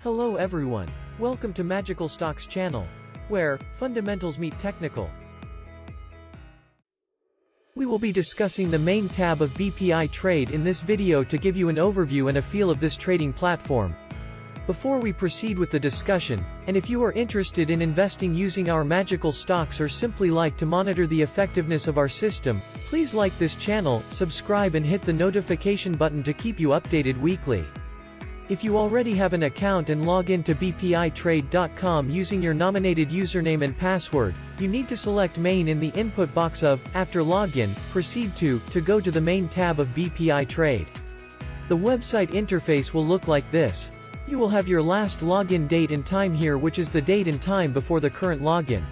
Hello everyone. Welcome to Magical Stocks channel, where fundamentals meet technical. We will be discussing the main tab of BPI Trade in this video to give you an overview and a feel of this trading platform. Before we proceed with the discussion, and if you are interested in investing using our magical stocks or simply like to monitor the effectiveness of our system, please like this channel, subscribe and hit the notification button to keep you updated weekly. If you already have an account and log in to bpitrade.com using your nominated username and password, you need to select Main in the input box of, after login, proceed to go to the main tab of BPI Trade. The website interface will look like this. You will have your last login date and time here, which is the date and time before the current login.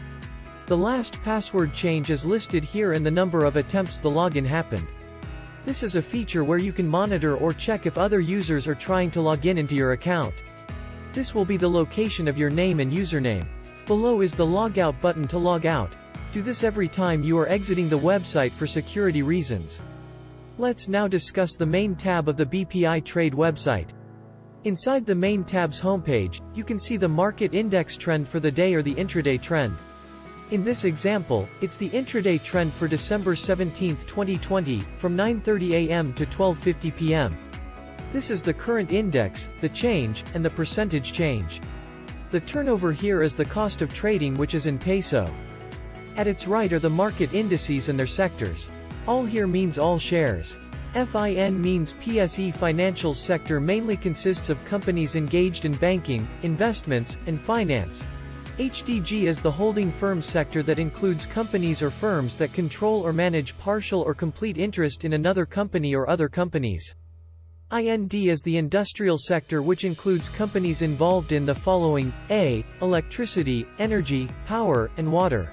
The last password change is listed here and the number of attempts the login happened. This is a feature where you can monitor or check if other users are trying to log in into your account. This will be the location of your name and username. Below is the logout button to log out. Do this every time you are exiting the website for security reasons. Let's now discuss the main tab of the BPI Trade website. Inside the main tab's homepage, you can see the market index trend for the day or the intraday trend. In this example, it's the intraday trend for December 17, 2020, from 9:30 a.m. to 12:50 p.m. This is the current index, the change, and the percentage change. The turnover here is the cost of trading, which is in peso. At its right are the market indices and their sectors. All here means all shares. FIN means PSE. Financials sector mainly consists of companies engaged in banking, investments, and finance. HDG is the holding firms sector that includes companies or firms that control or manage partial or complete interest in another company or other companies. IND is the industrial sector, which includes companies involved in the following: A. Electricity, energy, power, and water.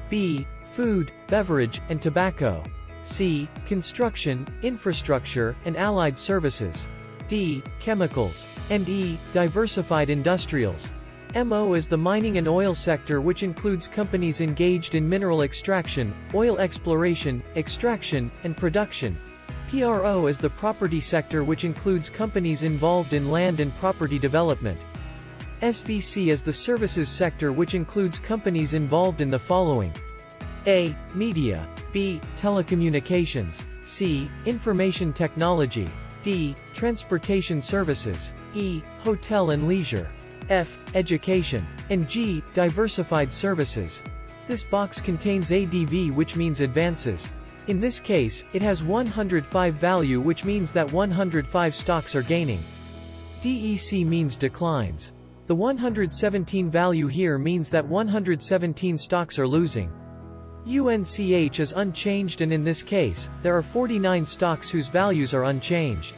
B. Food, beverage, and tobacco. C. Construction, infrastructure, and allied services. D. Chemicals. And E. Diversified industrials. MO is the mining and oil sector, which includes companies engaged in mineral extraction, oil exploration, extraction, and production. PRO is the property sector, which includes companies involved in land and property development. SVC is the services sector, which includes companies involved in the following: A. Media. B. Telecommunications. C. Information technology. D. Transportation services. E. Hotel and leisure. F. Education. And G. Diversified services. This box contains ADV, which means advances. In this case, it has 105 value, which means that 105 stocks are gaining. DEC means declines. The 117 value here means that 117 stocks are losing. UNCH is unchanged, and in this case, there are 49 stocks whose values are unchanged.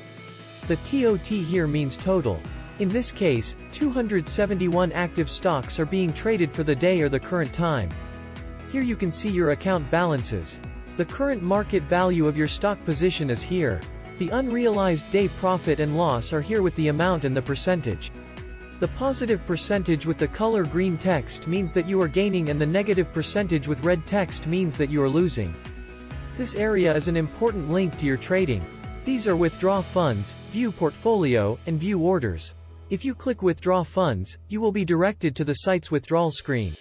The TOT here means total. In this case, 271 active stocks are being traded for the day or the current time. Here you can see your account balances. The current market value of your stock position is here. The unrealized day profit and loss are here with the amount and the percentage. The positive percentage with the color green text means that you are gaining, and the negative percentage with red text means that you are losing. This area is an important link to your trading. These are withdraw funds, view portfolio, and view orders. If you click withdraw funds, you will be directed to the site's withdrawal screen.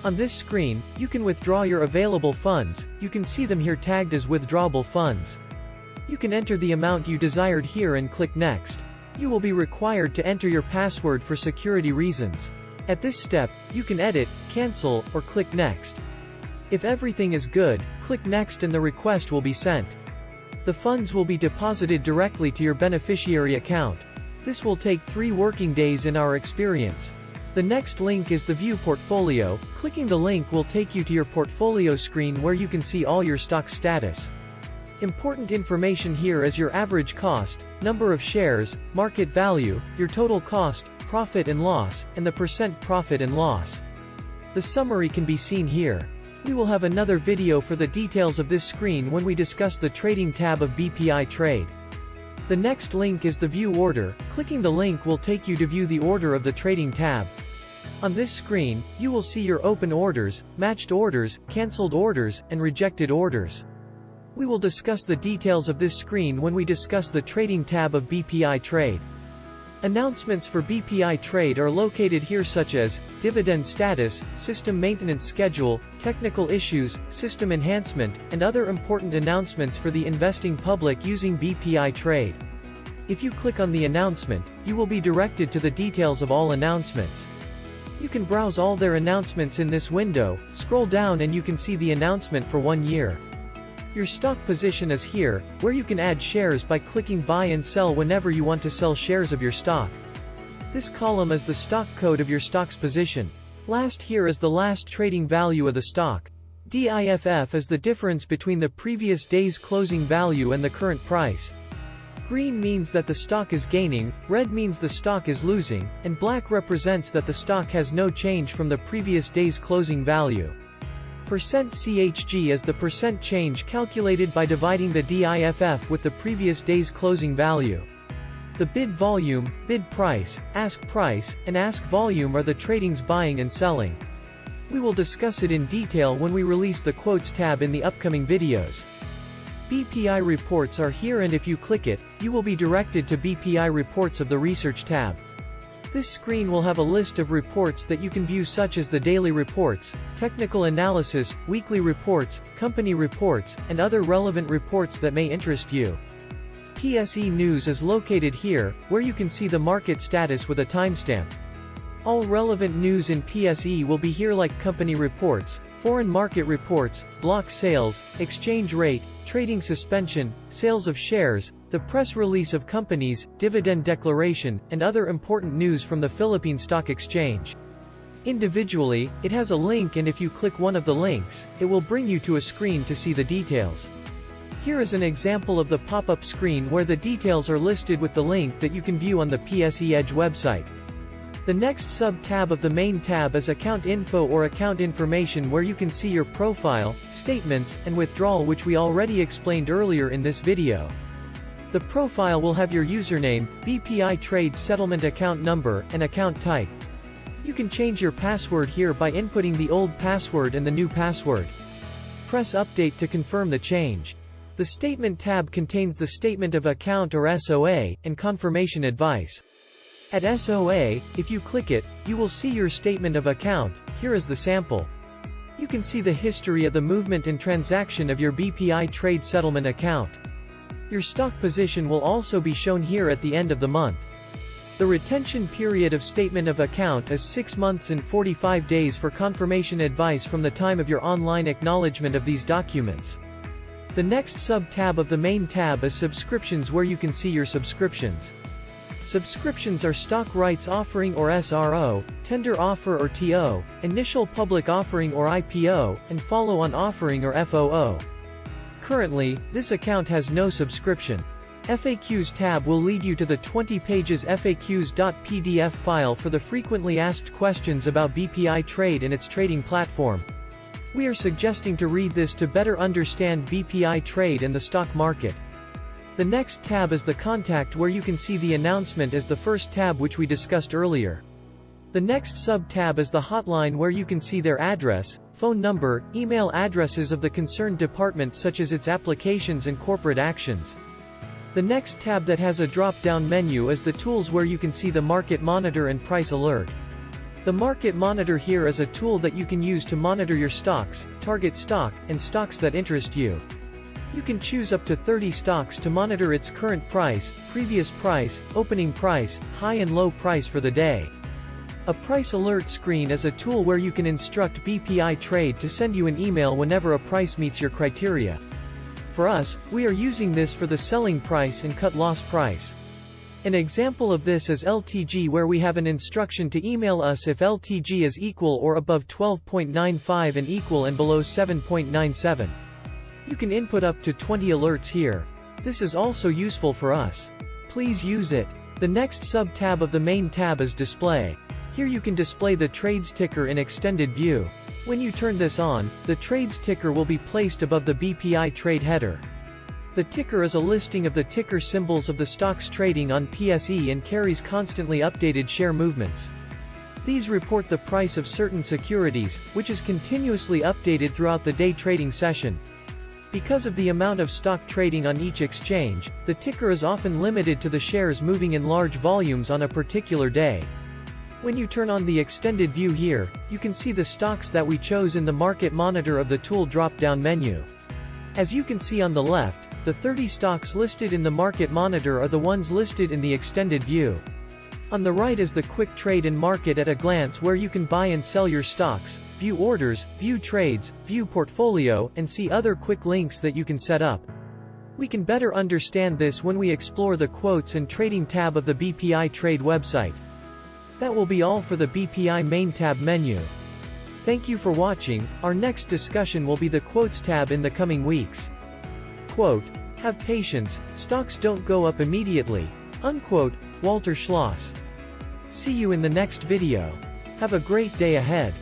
On this screen, you can withdraw your available funds. You can see them here tagged as withdrawable funds. You can enter the amount you desired here and click next. You will be required to enter your password for security reasons. At this step, you can edit, cancel, or click next. If everything is good, click next and the request will be sent. The funds will be deposited directly to your beneficiary account. This will take 3 working days in our experience. The next link is the View Portfolio. Clicking the link will take you to your portfolio screen where you can see all your stock status. Important information here is your average cost, number of shares, market value, your total cost, profit and loss, and the percent profit and loss. The summary can be seen here. We will have another video for the details of this screen when we discuss the trading tab of BPI Trade. The next link is the View Order. Clicking the link will take you to view the order of the trading tab. On this screen, you will see your open orders, matched orders, cancelled orders, and rejected orders. We will discuss the details of this screen when we discuss the trading tab of BPI Trade. Announcements for BPI Trade are located here, such as dividend status, system maintenance schedule, technical issues, system enhancement, and other important announcements for the investing public using BPI Trade. If you click on the announcement, you will be directed to the details of all announcements. You can browse all their announcements in this window, scroll down and you can see the announcement for 1 year. Your stock position is here, where you can add shares by clicking buy and sell whenever you want to sell shares of your stock. This column is the stock code of your stock's position. Last here is the last trading value of the stock. DIFF is the difference between the previous day's closing value and the current price. Green means that the stock is gaining, red means the stock is losing, and black represents that the stock has no change from the previous day's closing value. %CHG is the percent change calculated by dividing the DIFF with the previous day's closing value. The bid volume, bid price, ask price, and ask volume are the trading's buying and selling. We will discuss it in detail when we release the quotes tab in the upcoming videos. BPI Reports are here, and if you click it, you will be directed to BPI Reports of the Research tab. This screen will have a list of reports that you can view, such as the daily reports, technical analysis, weekly reports, company reports, and other relevant reports that may interest you. PSE News is located here, where you can see the market status with a timestamp. All relevant news in PSE will be here, like company reports, foreign market reports, block sales, exchange rate, trading suspension, sales of shares, the press release of companies, dividend declaration, and other important news from the Philippine Stock Exchange. Individually, it has a link, and if you click one of the links, it will bring you to a screen to see the details. Here is an example of the pop-up screen where the details are listed with the link that you can view on the PSE Edge website. The next sub-tab of the main tab is Account Info or Account Information, where you can see your profile, statements, and withdrawal, which we already explained earlier in this video. The profile will have your username, BPI Trade settlement account number, and account type. You can change your password here by inputting the old password and the new password. Press Update to confirm the change. The Statement tab contains the Statement of Account or SOA, and confirmation advice. At SOA, if you click it, you will see your statement of account. Here is the sample. You can see the history of the movement and transaction of your BPI Trade settlement account. Your stock position will also be shown here at the end of the month. The retention period of statement of account is 6 months and 45 days for confirmation advice from the time of your online acknowledgement of these documents. The next sub-tab of the main tab is Subscriptions, where you can see your subscriptions. Subscriptions are stock rights offering or SRO, tender offer or TO, initial public offering or IPO, and follow-on offering or FOO. Currently, this account has no subscription. FAQs tab will lead you to the 20 pages FAQs.pdf file for the frequently asked questions about BPI Trade and its trading platform. We are suggesting to read this to better understand BPI Trade and the stock market. The next tab is the Contact, where you can see the announcement as the first tab, which we discussed earlier. The next sub-tab is the Hotline, where you can see their address, phone number, email addresses of the concerned department, such as its applications and corporate actions. The next tab that has a drop-down menu is the Tools, where you can see the Market Monitor and Price Alert. The Market Monitor here is a tool that you can use to monitor your stocks, target stock, and stocks that interest you. You can choose up to 30 stocks to monitor its current price, previous price, opening price, high and low price for the day. A Price Alert screen is a tool where you can instruct BPI Trade to send you an email whenever a price meets your criteria. For us, we are using this for the selling price and cut-loss price. An example of this is LTG, where we have an instruction to email us if LTG is equal or above 12.95 and equal and below 7.97. You can input up to 20 alerts here. This is also useful for us. Please use it. The next sub-tab of the main tab is Display. Here you can display the trades ticker in extended view. When you turn this on, the trades ticker will be placed above the BPI Trade header. The ticker is a listing of the ticker symbols of the stocks trading on PSE and carries constantly updated share movements. These report the price of certain securities, which is continuously updated throughout the day trading session. Because of the amount of stock trading on each exchange, the ticker is often limited to the shares moving in large volumes on a particular day. When you turn on the extended view here, you can see the stocks that we chose in the Market Monitor of the tool drop-down menu. As you can see on the left, the 30 stocks listed in the Market Monitor are the ones listed in the extended view. On the right is the Quick Trade and Market at a Glance, where you can buy and sell your stocks, view orders, view trades, view portfolio, and see other quick links that you can set up. We can better understand this when we explore the Quotes and Trading tab of the BPI Trade website. That will be all for the BPI Main tab menu. Thank you for watching. Our next discussion will be the Quotes tab in the coming weeks. Quote, "Have patience, stocks don't go up immediately." Unquote, Walter Schloss. See you in the next video. Have a great day ahead.